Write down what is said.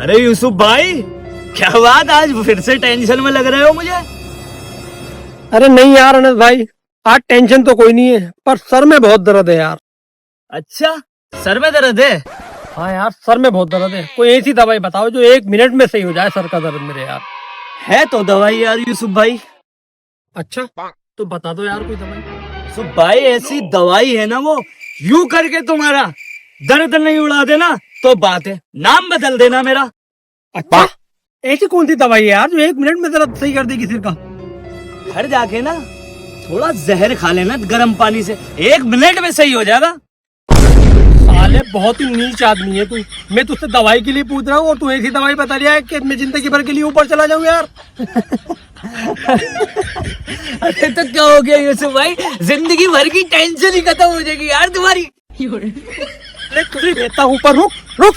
अरे यूसुफ भाई, क्या बात, आज फिर से टेंशन में लग रहे हो मुझे। अरे नहीं यार अनस भाई, आज टेंशन तो कोई नहीं है, पर सर में बहुत दर्द है यार। अच्छा, सर में दर्द है? हाँ यार, सर में बहुत दर्द है। कोई ऐसी दवाई बताओ जो 1 मिनट में सही हो जाए सर का दर्द मेरे यार। है तो दवाई यार यूसुफ भाई। अच्छा, तो बता दो यार कोई दवाई। यूसुफ भाई, ऐसी दवाई है ना, वो यूं करके तुम्हारा दर्द नहीं उड़ा देना तो बात है, नाम बदल देना मेरा। अच्छा, ऐसी कौन सी दवाई है यार जो 1 मिनट में दर्द सही कर देगी सिर का? घर जाके ना थोड़ा जहर खा लेना गर्म पानी से, 1 मिनट में सही हो जाएगा। साले बहुत ही नीच आदमी है तू। मैं तुझसे दवाई के लिए पूछ रहा हूँ और तू ऐसी दवाई बता रहा है कि मैं जिंदगी भर के लिए ऊपर चला जाऊँ यार। अरे तो क्या हो गया यूसुफ भाई, जिंदगी भर की टेंशन ही खत्म हो जाएगी यार तुम्हारी। अरे तुझे देता हूँ, पर रुक रुक।